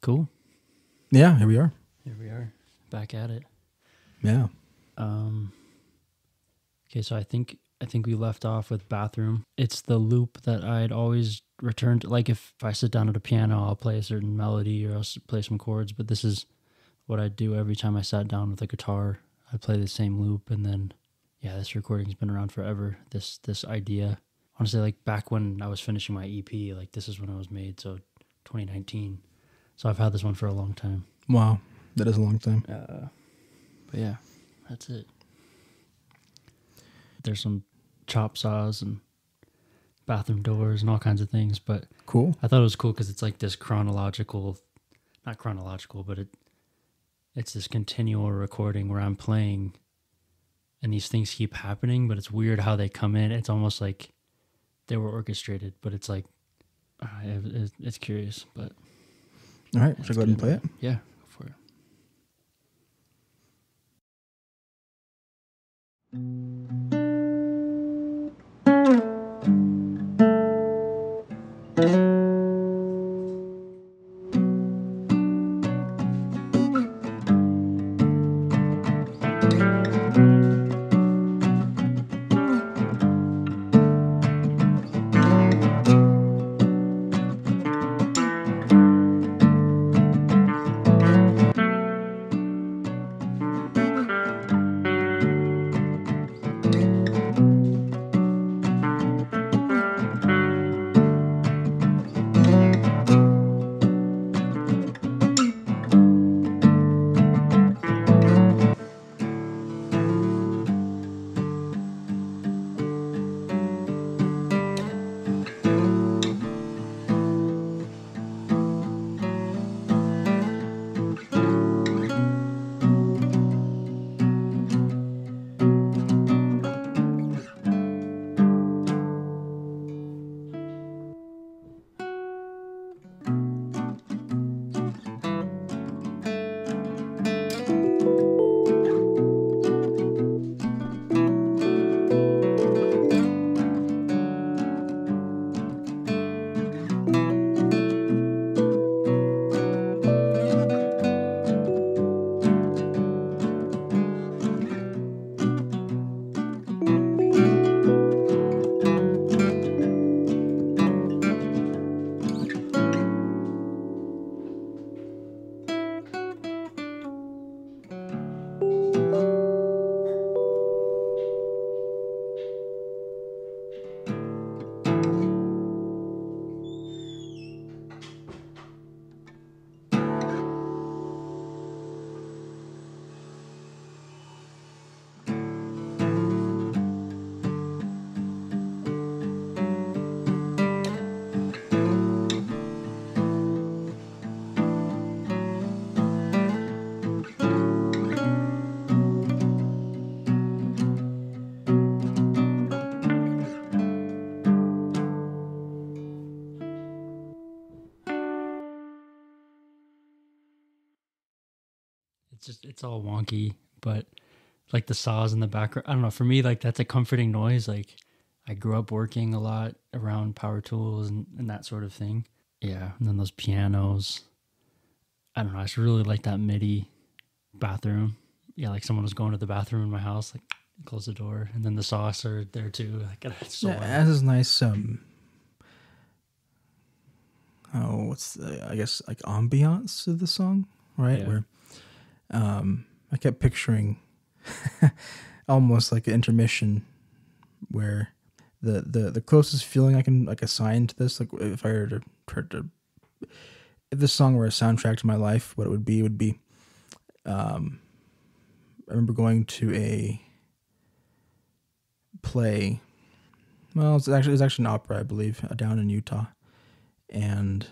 Cool. Yeah, here we are. Here we are, back at it. Yeah. Okay, so I think we left off with bathroom. It's the loop that I'd always return to. Like if I sit down at a piano, I'll play a certain melody or I'll play some chords. But this is what I do every time I sat down with a guitar. I play the same loop, and then this recording's been around forever. This idea, honestly, like back when I was finishing my EP, like this is when it was made. So 2019. So I've had this one for a long time. Wow, that is a long time. But yeah, that's it. There's some chop saws and bathroom doors and all kinds of things, but cool. I thought it was cool because it's like this not chronological, but it's this continual recording where I'm playing and these things keep happening, but it's weird how they come in. It's almost like they were orchestrated, but it's like, it's curious, but... All right, should I go ahead and play it? Yeah, go for it. It's all wonky, but like the saws in the background, I don't know, for me, like that's a comforting noise. Like I grew up working a lot around power tools and that sort of thing. Yeah. And then those pianos, I don't know. I just really like that MIDI bathroom. Yeah. Like someone was going to the bathroom in my house, like close the door, and then the saws are there too. Like, it's so yeah, it has this nice, I guess like ambiance to the song, right? Yeah. Where, I kept picturing almost like an intermission where the closest feeling I can like assign to this, like if I were to try to, if this song were a soundtrack to my life, what it would be, I remember going to a play. Well, it was actually an opera, I believe, down in Utah, and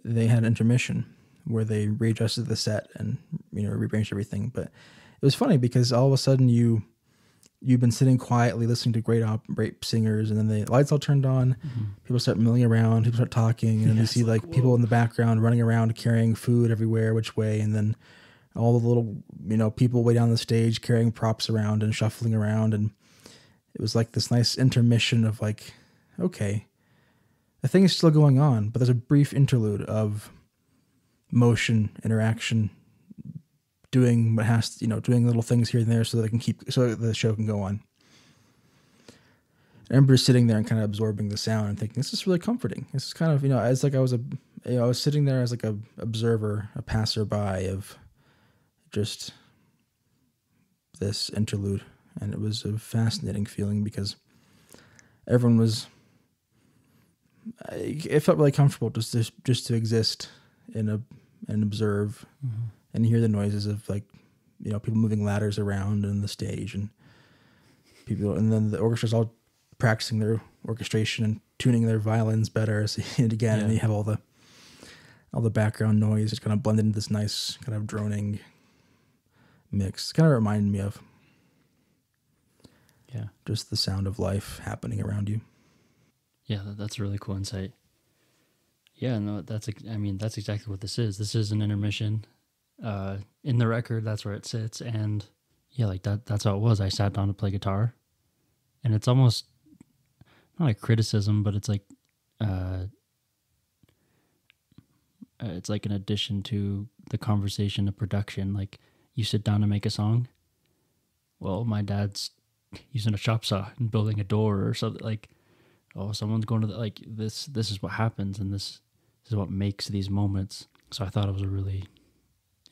they had intermission where they readjusted the set and rearranged everything. But it was funny because all of a sudden you've been sitting quietly listening to great singers, and then the lights all turned on. Mm-hmm. People start milling around, people start talking, and then you see like people in the background running around carrying food everywhere, which way, and then all the little people way down the stage carrying props around and shuffling around, and it was like this nice intermission of like, okay, the thing is still going on, but there's a brief interlude of motion, interaction, doing what has to, doing little things here and there so that the show can go on. I remember sitting there and kind of absorbing the sound and thinking, this is really comforting. This is kind of, as like I was sitting there as like a observer, a passerby of just this interlude. And it was a fascinating feeling because everyone was, it felt really comfortable just to exist and observe and hear the noises of like, people moving ladders around in the stage and people, and then the orchestra's all practicing their orchestration and tuning their violins better and again, and you have all the background noise just kind of blended into this nice kind of droning mix. Kind of reminded me of just the sound of life happening around you. Yeah, that's a really cool insight. Yeah, no, that's exactly what this is. This is an intermission. In the record, that's where it sits. And yeah, like that's how it was. I sat down to play guitar. And it's almost not a criticism, but it's like an addition to the conversation of production. Like you sit down to make a song. Well, my dad's using a chop saw and building a door or something. Like, oh, someone's going to this is what happens, and this is what makes these moments. So I thought it was a really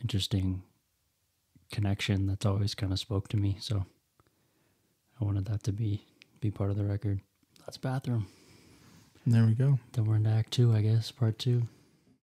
interesting connection that's always kind of spoke to me. So I wanted that to be part of the record. That's Bathroom. There we go. Then we're into Act 2, I guess, part 2.